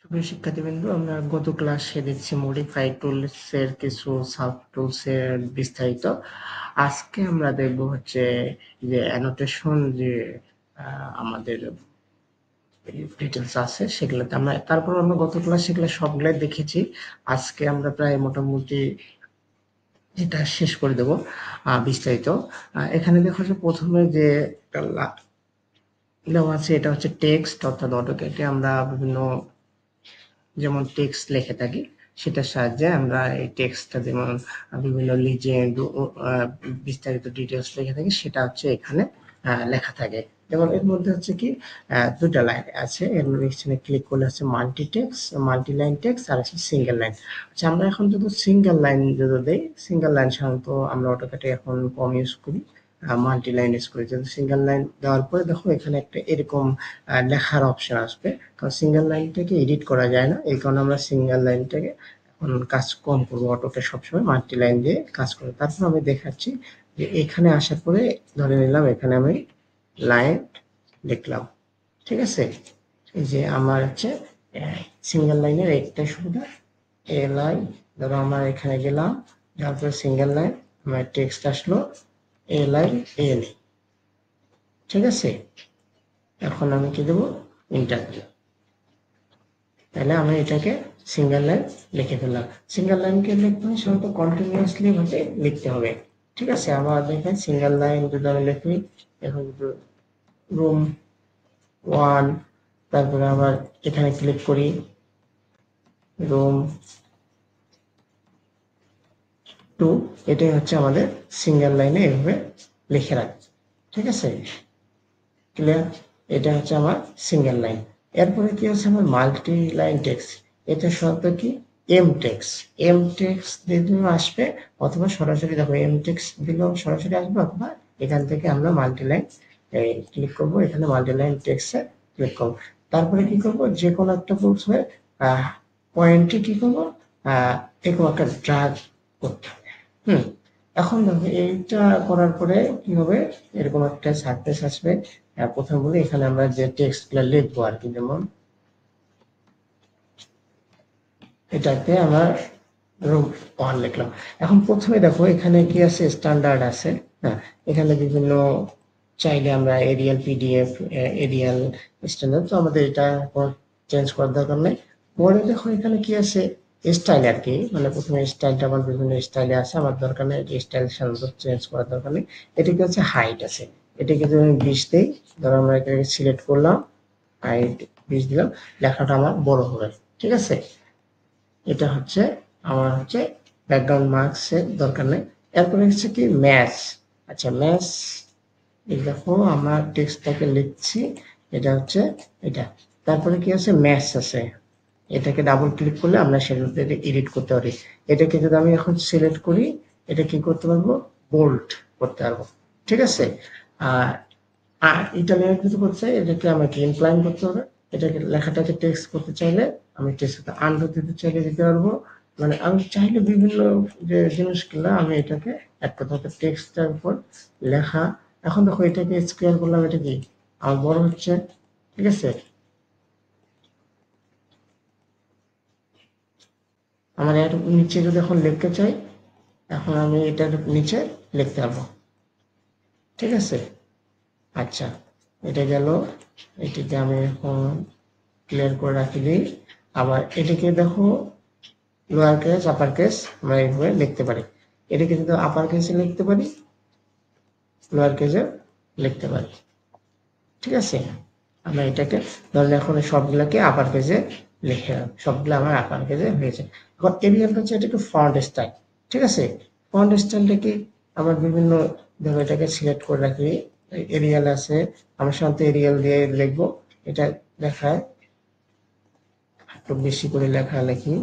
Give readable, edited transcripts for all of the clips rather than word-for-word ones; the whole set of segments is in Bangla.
সুপ্রিয় শিক্ষার্থীবৃন্দ, আমরা গত ক্লাসে দেখছি মডিফাই টুলস এর কিছু সাব টুলস এর বিস্তারিত। আজকে আমরা দেখব হচ্ছে যে অ্যানোটেশন যে আমাদের ডিটেলস আছে সেগুলোতে আমরা গত ক্লাস সেগুলো সবগুলাই দেখেছি। আজকে আমরা প্রায় মোটামুটি এটা শেষ করে দেব বিস্তারিত। এখানে দেখো যে প্রথমে যে দেওয়া আছে এটা হচ্ছে টেক্সট, অর্থাৎ অটোক্যাডে আমরা বিভিন্ন যেমন টেক্সট লিখে থাকি সেটার সাহায্যে আমরা এই টেক্সটটা যেমন বিভিন্ন লিজেন্ড বিস্তারিত ডিটেলস লিখে থাকি সেটা হচ্ছে এখানে লেখা থাকে। যেমন এর মধ্যে হচ্ছে কি দুটা লাইন আছে, এর মধ্যে এখানে ক্লিক করলে হচ্ছে multi text, multi line text আর আছে সিঙ্গেল লাইন। আচ্ছা, আমরা এখন যদি সিঙ্গেল লাইন যদি দেই, সিঙ্গেল লাইন সাধারণত আমরা অটোক্যাডে এখন কম ইউজ করি, মাল্টি লাইন ইউজ করি। যদি সিঙ্গেল লাইন দেওয়ার পরে দেখো এখানে একটা এরকম লেখার অপশন আসবে, কারণ সিঙ্গেল লাইনটাকে এডিট করা যায় না, এই কারণে আমরা সিঙ্গেল লাইনটাকে এখন কাজ কম করবো, অটোকে সবসময় মাল্টি লাইন দিয়ে কাজ করবো। তারপর আমি দেখাচ্ছি যে এখানে আসার পরে ধরে নিলাম এখানে আমি লাইন লিখলাম, ঠিক আছে। এই যে আমার হচ্ছে সিঙ্গেল লাইনের একটা সুবিধা, এ লাইন, ধরো আমার এখানে গেলাম, যাওয়ার পরে সিঙ্গেল লাইন, আমার টেক্সট আসলো এ লাইন এ লাইন, ঠিক আছে। এখন আমি কি দেবো, ইন্টার দিলাম, তাহলে আমি এটাকে সিঙ্গেল লাইন লিখে ফেললাম। সিঙ্গেল লাইনকে লিখতে হয় সাধারণত কন্টিনিউয়াসলি ভাবে লিখতে হবে, ঠিক আছে। আবার দেখেন সিঙ্গেল লাইন যদি আমি লিখি, এখন রুম 1, তারপরে আবার এখানে ক্লিক করি রুম 2, এটাই হচ্ছে আমাদের সিঙ্গেল লাইনে এভাবে লিখে রাখি, ঠিক আছে, ক্লিয়ার। এটা হচ্ছে আমার সিঙ্গেল লাইন। এরপরে কি হচ্ছে আমার মাল্টি লাইন টেক্সট, এটা শব্দ কি এম টেক্সট দিলেও আসবে, অথবা সরাসরি দেখো এম টেক্সট দিলেও সরাসরি আসবে, অথবা এখান থেকে আমরা মাল্টি লাইন ক্লিক করব, এখানে মাল্টি লাইন টেক্সটে ক্লিক করব। তারপরে কি করব, যে কোনো একটা প্রথমে পয়েন্টে কি করব, এরকম একটা ড্রাগ করতে হবে। এখন দেখো এইটা করার পরে কি হবে, এরকম একটা সারফেস আসবে। প্রথমে বলি এখানে আমরা যে টেক্সট গুলো লিখবো আর কি, যেমন এটাতে আমার রুম 1 লিখলাম। এখন প্রথমে দেখো এখানে কি আছে, স্ট্যান্ডার্ড আছে, হ্যাঁ, এখানে বিভিন্ন চাইলে আমরা এরিয়াল পিডিএফ, এরিয়াল স্ট্যান্ডার্ড, তো আমাদের এটা চেঞ্জ করার দরকার নেই। পরে দেখো এখানে কি আছে, স্টাইল আর কি, মানে প্রথমে স্টাইলটা আমার বিভিন্ন স্টাইলে আছে, আমার দরকার নেই, স্টাইল সাধারণত চেঞ্জ করার দরকার নেই। এটা কি হচ্ছে হাইট আছে, এটাকে যদি আমি 20 দিই, ধরো আমরা এটাকে সিলেক্ট করলাম, হাইট 20 দিলাম, লেখাটা আমার বড় হবে, ঠিক আছে। এটা হচ্ছে আমার হচ্ছে ব্যাকগ্রাউন্ড মার্কস এর দরকার নেই। এরপরে হচ্ছে কি ম্যাচ, আচ্ছা ম্যাচ, এই দেখো আমরা টেক্সটটাকে লিখছি, এটা হচ্ছে এটা, তারপরে কি আছে ম্যাচ আছে, এটাকে ডাবল ক্লিক করলে আমরা সেটাতে এডিট করতে পারি। এটাকে যদি আমি এখন সিলেক্ট করি, এটা কি করতে পারবো, বোল্ড করতে পারবো, ঠিক আছে। আর ইটালিয়ান কিছু করতে চাই, এটাকে আমাকে ইনক্লাইন করতে হবে, এটাকে লেখাটাকে টেক্সট করতে চাইলে আমি টেক্সটটা আন্ডার দিতে চাইলে দিতে পারবো, মানে আমি চাইলে বিভিন্ন যে জিনিসগুলো আমি এটাকে অ্যাড করতে হবে টেক্সটের উপর লেখা। এখন দেখো এটাকে স্কোয়ার করলাম, এটা কি আমার বড় হচ্ছে, ঠিক আছে। আমার এর নিচে যদি এখন লিখতে চাই, এখন আমি এটার নিচে লিখতে পারবো, ঠিক আছে। আচ্ছা, এটা গেল, এটিকে আমি এখন ক্লিয়ার করে রাখি দিই। আবার এটাকে দেখো লোয়ার কেস আপার কেস আমরা এইভাবে লিখতে পারি, এটাকে কিন্তু আপার কেসে লিখতে পারি, লোয়ার কেসে লিখতে পারি, ঠিক আছে। আমরা এটাকে ধরলে এখন সবগুলোকে আপার কেসে লিখে, সবগুলো আমার আপার কেসে হয়েছে। এখন এরিয়াল হচ্ছে এটাকে ফন্ট স্টাইল, ঠিক আছে। ফন্ট স্টাইলটা কি, আমার বিভিন্ন, ধরো এটাকে সিলেক্ট করে রাখি, এরিয়াল আছে, আমার সাথে এরিয়াল দিয়ে লিখবো, এটা দেখায় একটু বেশি করে লেখালেখি,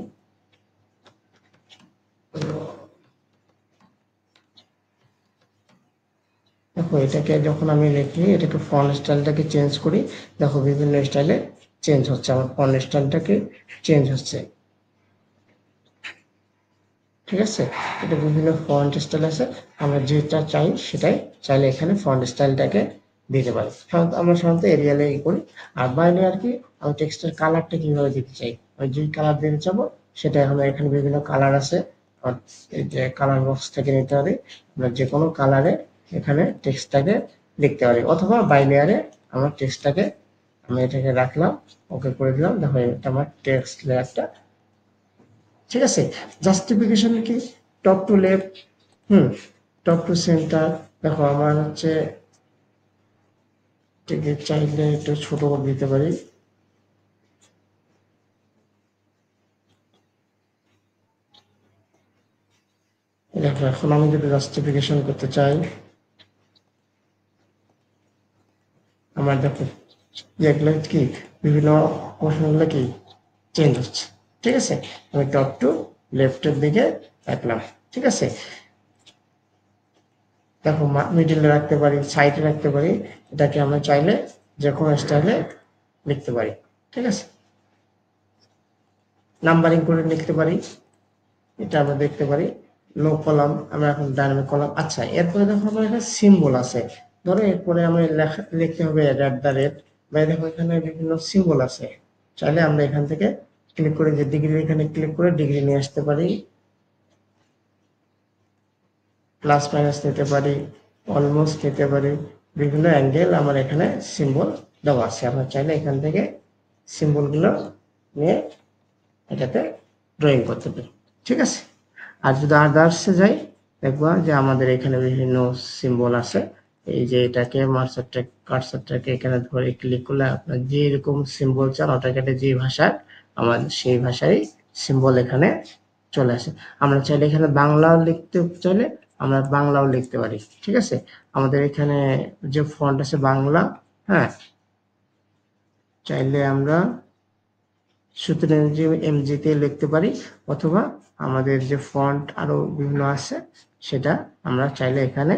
দেখো এটাকে যখন আমি লিখি, এটাকে ফন্ট স্টাইলটাকে চেঞ্জ করি, দেখো বিভিন্ন স্টাইলে চেঞ্জ হচ্ছে, আমার ফন্ট স্টাইলটাকে চেঞ্জ হচ্ছে, ঠিক আছে। এটা বিভিন্ন ফন্ট স্টাইল আছে, আমরা যেটা চাই সেটাই চাইলে এখানে ফন্ট স্টাইলটাকে দিতে পারি। আমরা সাধারণত এরিয়ালে করি। আর বাইরে আর কি, আমি টেক্সটের কালারটা কিভাবে দিতে চাই, ওই যে কালার দিতে চাবো সেটা হলো এখানে বিভিন্ন কালার আছে। এই যে কালার বক্স থেকে নিতে পারি, আমরা যে কোনো কালারে এখানে টেক্সটটাকে লিখতে পারি, অথবা বাই লেয়ারে আমার টেক্সটটাকে আমি এটাকে রাখলাম, ওকে করে দিলাম। দেখো এটা আমার টেক্সট লেয়ারটা, ঠিক আছে। জাস্টিফিকেশন কি, top to left, top to centre. দেখো আমার হচ্ছে চাইলে একটু ছোট করে দিতে পারি। দেখো এখন আমি যদি জাস্টিফিকেশন করতে চাই, আমার দেখো এগুলো কি বিভিন্ন কোশ্চেনগুলো কি চেঞ্জ হচ্ছে, ঠিক আছে। আমি টপ টু লেফটের দিকে রাখলাম, ঠিক আছে। দেখো মিডিলে রাখতে পারি, সাইডে রাখতে পারি, এটাকে আমরা চাইলে যে কোনো স্টাইলে লিখতে পারি, ঠিক আছে। নাম্বারিং করে লিখতে পারি, এটা আমরা দেখতে পারি। নো কলাম, আমরা এখন ডাইনামিক কলাম। আচ্ছা, এরপরে দেখো আমার এখানে সিম্বল আছে। ধরো এরপরে আমি লিখতে হবে @, বা দেখো এখানে বিভিন্ন সিম্বল আছে। চাইলে আমরা এখান থেকে ক্লিক করে যে ডিগ্রি, এখানে ক্লিক করে ডিগ্রি নিয়ে আসতে পারি, প্লাস মাইনাস নিতে পারি, অলমোস্ট নিতে পারি। বিভিন্ন অ্যাঙ্গেল আমার এখানে সিম্বল দেওয়া আছে। আমরা চাইলে এখান থেকে সিম্বলগুলো নিয়ে এটাতে ড্রয়িং করতে পারি, ঠিক আছে। আর যদি আদার্সে যাই, দেখবা যে আমাদের এখানে বিভিন্ন সিম্বল আছে। এই যে এটাকে কার্সারটাকে এখানে ধরে ক্লিক করলে আপনার যেরকম সিম্বল চান অটোক্যাডে যে ভাষার, আমাদের সেই ভাষায় সিম্বল এখানে চলে আসে। আমরা চাইলে এখানে বাংলাও লিখতে চাইলে আমরা বাংলাও লিখতে পারি, ঠিক আছে। আমাদের এখানে যে ফন্ট আছে বাংলা, হ্যাঁ, চাইলে আমরা সুতরাং এমজিতে লিখতে পারি, অথবা আমাদের যে ফন্ট আরো বিভিন্ন আছে সেটা আমরা চাইলে এখানে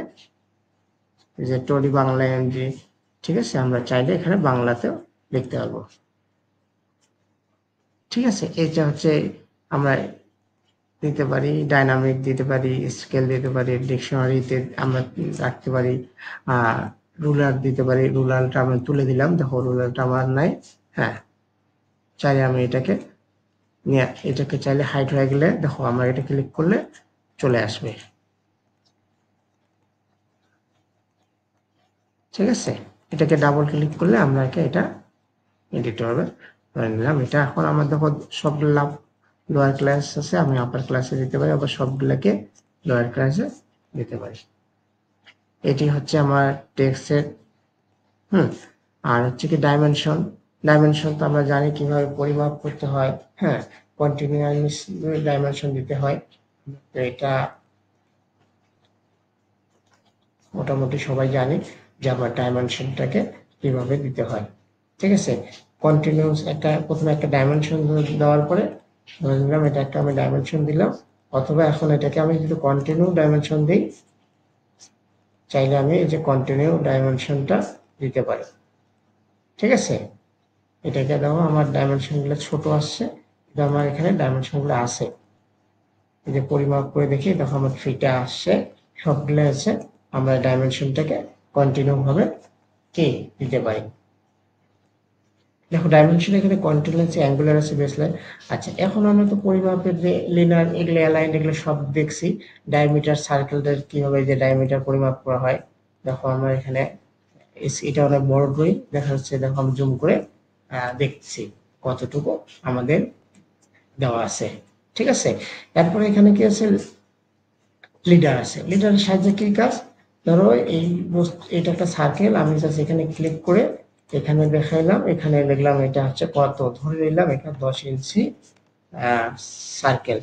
যে টরি বাংলা এমজি, ঠিক আছে, আমরা চাইলে এখানে বাংলাতেও লিখতে পারবো, ঠিক আছে। এটা হচ্ছে আমরা দিতে পারি, ডাইনামিক দিতে পারি, স্কেল দিতে পারি, ডিকশনারিতে আমরা রাখতে পারি, রুলার দিতে পারি। রুলারটা আমি তুলে দিলাম, দেখো রুলারটা আমার নাই, হ্যাঁ। চাইলে আমি এটাকে এটাকে চাইলে হাইট হয়ে গেলে দেখো আমরা এটা ক্লিক করলে চলে আসবে, ঠিক আছে। এটাকে ডাবল ক্লিক করলে আমরা এটা এডিট হবে, ধরে নিলাম এটা। এখন আমার দেখো সবগুলা লোয়ার ক্লাস আছে, আমি আপার ক্লাসে দিতে পারি, আবার সবগুলাকে লোয়ার ক্লাসে দিতে পারি। এটি হচ্ছে আমার টেক্সটের, আর হচ্ছে কি ডাইমেনশন। ডাইমেনশন তো আমরা জানি কিভাবে পরিমাপ করতে হয়, হ্যাঁ, কন্টিনিউয়াস ডাইমেনশন দিতে হয়। তো এটা মোটামুটি সবাই জানি যে আমার ডাইমেনশনটাকে কিভাবে দিতে হয়, ঠিক আছে। কন্টিনিউয়াস প্রথমে একটা ডাইমেনশন দেওয়ার পরে ধরে নিলাম এটা একটা আমি ডাইমেনশন দিলাম, অথবা এখন এটাকে আমি যদি কন্টিনিউ ডাইমেনশন দিই, চাইলে আমি এই যে কন্টিনিউ ডাইমেনশনটা দিতে পারি, ঠিক আছে। এটাকে দেখো আমার ডাইমেনশনগুলো ছোট আসছে, কিন্তু আমার এখানে ডাইমেনশনগুলো আছে। এই যে পরিমাপ করে দেখি, দেখো আমার 3টা আসছে, সবগুলো আছে। আমরা ডাইমেনশনটাকে কন্টিনিউ ভাবে কি দিতে পারি। দেখো ডাইমেনশন এখানে কন্টিনিউয়াস, অ্যাঙ্গুলার আছে, বেসলাইন। আচ্ছা, এখন আমরা তো পরিমাপের যে লিনার, এগুলো অ্যালাইন, এগুলো সব দেখছি। ডায়ামিটার সার্কেলটা কিভাবে যে ডায়ামিটার পরিমাপ করা হয়, দেখো আমরা এখানে এটা অনেক বড় ড্রয়িং দেখা যাচ্ছে। দেখো আমি জুম করে দেখছি কতটুকু আমাদের দেওয়া আছে, ঠিক আছে। তারপরে এখানে কি আছে, লিডার আছে। লিডারের সাহায্যে কি কাজ, ধরো এই এটা একটা সার্কেল, আমি জাস্ট এখানে ক্লিক করে এখানে দেখাইলাম, এখানে দেখলাম এটা হচ্ছে কত, ধরে নিলাম এটা 10 ইঞ্চি সার্কেল।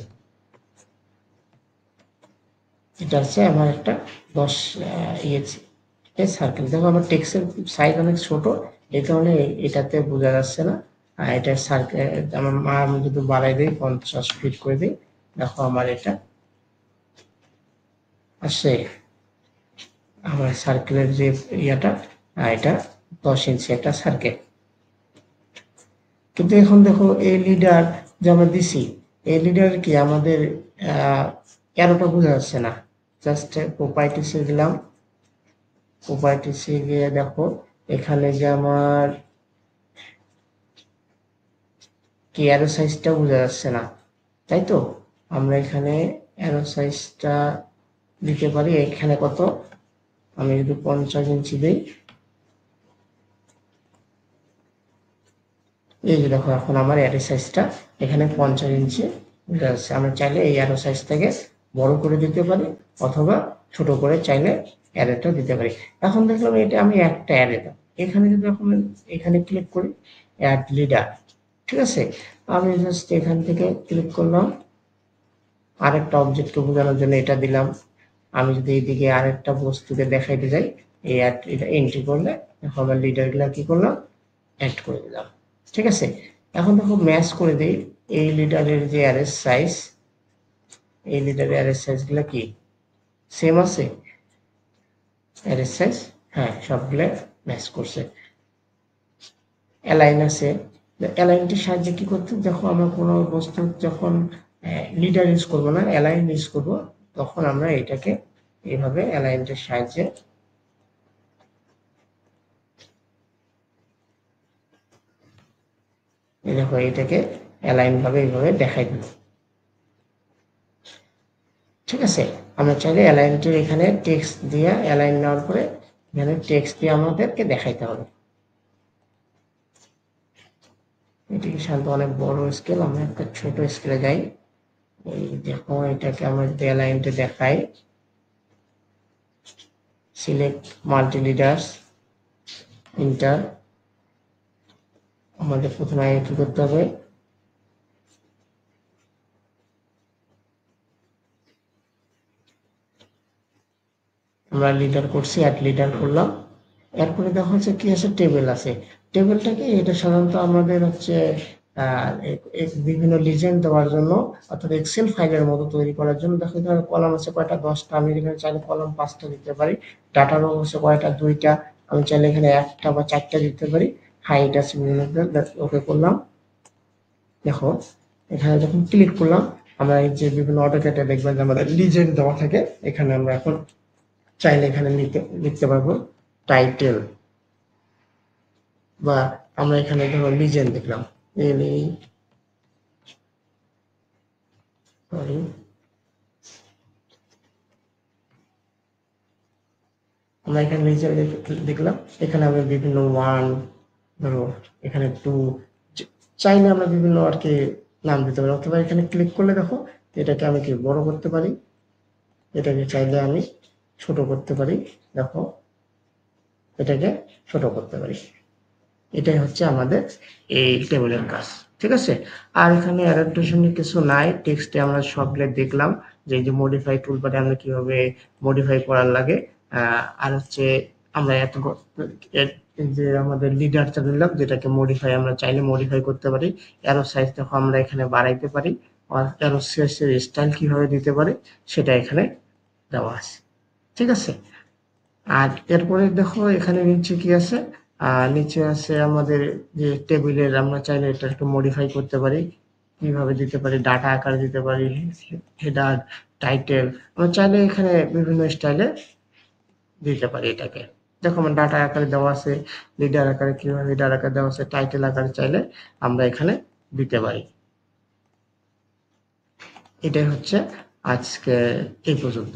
এটা হচ্ছে আমার একটা 10 ইঞ্চি সার্কেল। দেখো আমার টেক্সটের সাইজ অনেক ছোট, এই কারণে এটাতে বোঝা যাচ্ছে না। আর এটা সার্কেল আমার আমি যদি বাড়াই দিই 50 ফিট করে দিই, দেখো আমার এটা আসে, আমার সার্কেলের যে ইয়াটা, এটা 10 ইঞ্চি একটা সার্কেল। কিন্তু এখন দেখো এই লিডার যে আমরা দিছি, এই লিডার কি আমাদের অ্যারোটা বোঝা যাচ্ছে না। জাস্ট প্রপার্টিসে গেলাম, প্রপার্টিসে গিয়ে দেখো এখানে যে আমার কি অ্যারো সাইজটা বোঝা যাচ্ছে না, তাই তো? আমরা এখানে অ্যারো সাইজটা দিতে পারি এখানে কত, আমি যদি 50 ইঞ্চি দিই, এই যে দেখো এখন আমার অ্যারো সাইজটা এখানে 50 ইঞ্চি বোঝা যাচ্ছে। আমরা চাইলে এই অ্যারো সাইজটাকে বড় করে দিতে পারি অথবা ছোট করে চাইলে অ্যারেটা দিতে পারি। এখন দেখলাম এটা আমি একটা অ্যারে দাও, এখানে যদি এখন এখানে ক্লিক করি অ্যাড লিডার, ঠিক আছে, আমি জাস্ট এখান থেকে ক্লিক করলাম, আরেকটা অবজেক্টকে বোঝানোর জন্য এটা দিলাম। আমি যদি এইদিকে আরেকটা বস্তুকে দেখাইতে যাই, এই অ্যাড এটা এন্ট্রি করলে এখন আমার লিডারগুলো কি করলাম, অ্যাড করে দিলাম, ঠিক আছে। এখন দেখো ম্যাচ করে দিই এই লিডারের যে অ্যারের সাইজ, এই লিডারের অ্যারের সাইজগুলো কি সেম আছে, অ্যারের সাইজ, হ্যাঁ সবগুলো ম্যাচ করছে। অ্যালাইন আছে, অ্যালাইনটির সাহায্যে কি করতে, যখন আমরা কোনো বস্তু যখন লিডার ইউজ করবো না অ্যালাইন ইউজ করব, তখন আমরা এটাকে এইভাবে অ্যালাইনটির সাহায্যে দেখো এটাকে অ্যালাইন ভাবে এইভাবে দেখাই দিব, ঠিক আছে। আমরা চাইলে অ্যালাইনটির এখানে টেক্সট দিয়ে অ্যালাইন নেওয়ার পরে এখানে টেক্সট দিয়ে আমাদেরকে দেখাইতে হবে। এটিকে সাধারণত অনেক বড় স্কেল, আমরা একটা ছোট স্কেলে যাই। এই দেখো এটাকে আমরা যদি অ্যালাইনটা দেখাই, সিলেক্ট মাল্টি লিডার্স, ইন্টার, আমাদের প্রথমে আগে কি করতে হবে, আমরা লিডার করছি, অ্যাড লিডার করলাম। এরপরে দেখা হচ্ছে কি আছে, টেবিল আছে। টেবিলটা কি, এটা সাধারণত আমাদের হচ্ছে বিভিন্ন লিজেন্ড দেওয়ার জন্য অর্থাৎ এক্সেল ফাইলের মতো তৈরি করার জন্য। দেখো এখানে কলাম আছে কয়টা, 10টা, আমি এখানে চাইলে কলাম 5টা দিতে পারি। ডাটা রো আছে কয়টা, 2টা, আমি চাইলে এখানে 1টা বা 4টা দিতে পারি। হাইট আছে বিভিন্ন, ওকে করলাম। দেখো এখানে যখন ক্লিক করলাম, আমরা এই যে বিভিন্ন অটোক্যাডে দেখবেন যে আমাদের লিজেন্ড দেওয়া থাকে, এখানে আমরা এখন চাইলে এখানে লিখতে পারবো টাইটেল, বা আমরা এখানে ধরো লিজেন্ড লিখলাম, সরি, আমরা এখানে লিজেন্ড লিখলাম। এখানে আমরা বিভিন্ন 1, ধরো এখানে 2, চাইলে আমরা বিভিন্ন আর কি নাম দিতে পারি। অথবা এখানে ক্লিক করলে দেখো এটাকে আমি কি বড় করতে পারি, এটাকে চাইলে আমি ছোট করতে পারি, দেখো এটাকে ছোট করতে পারি। এটাই হচ্ছে আমাদের এই টেবিলের কাজ, ঠিক আছে। আর এখানে অ্যাডাপ্টেশনের কিছু নাই, টেক্সটে আমরা সবগুলো দেখলাম যে এই যে মডিফাই টুলবারে আমরা কিভাবে মডিফাই করার লাগে। আর হচ্ছে আমরা এত যে আমাদের লিডারটা দিলাম, যেটাকে মডিফাই আমরা চাইলে মডিফাই করতে পারি। অ্যারো সাইজ দেখো আমরা এখানে বাড়াইতে পারি, আর অ্যারো সাইজের স্টাইল কিভাবে দিতে পারি সেটা এখানে দেওয়া আছে, ঠিক আছে। আর এরপরে দেখো এখানে নিচে কি আছে, নিচে আছে আমাদের যে টেবিলের, আমরা চাইলে এটা একটু মডিফাই করতে পারি, কিভাবে দিতে পারি, ডাটা আকারে দিতে পারি, হেডার, টাইটেল, আমরা চাইলে এখানে বিভিন্ন স্টাইলে দিতে পারি এটাকে। দেখো আমার ডাটা আকারে দেওয়া আছে, লিডার আকারে কিভাবে লিডার আকারে দেওয়া আছে, টাইটেল আকারে চাইলে আমরা এখানে দিতে পারি। এটাই হচ্ছে আজকে এই পর্যন্ত।